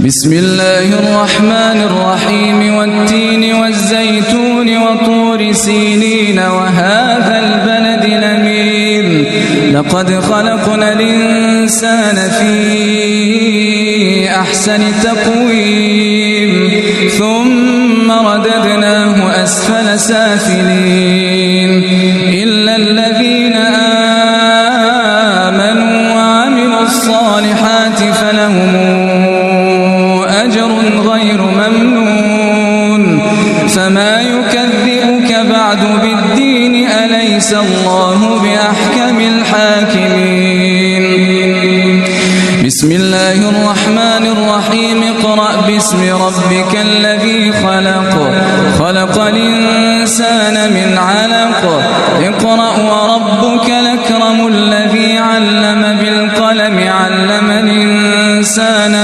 بسم الله الرحمن الرحيم والتين والزيتون وطور سينين وهذا البلد الأمين لقد خلقنا الإنسان في أحسن تقويم ثم رددناه أسفل سافلين إلا الذين آمنوا وعملوا الصالحات فلهم أجر غير ممنون فما يكذبك بعد بالدين أليس الله بأحكم الحاكمين بسم الله الرحمن الرحيم اقرأ باسم ربك الذي خلق الإنسان من علق اقرأ وربك الأكرم الذي علم بالقلم علم الإنسان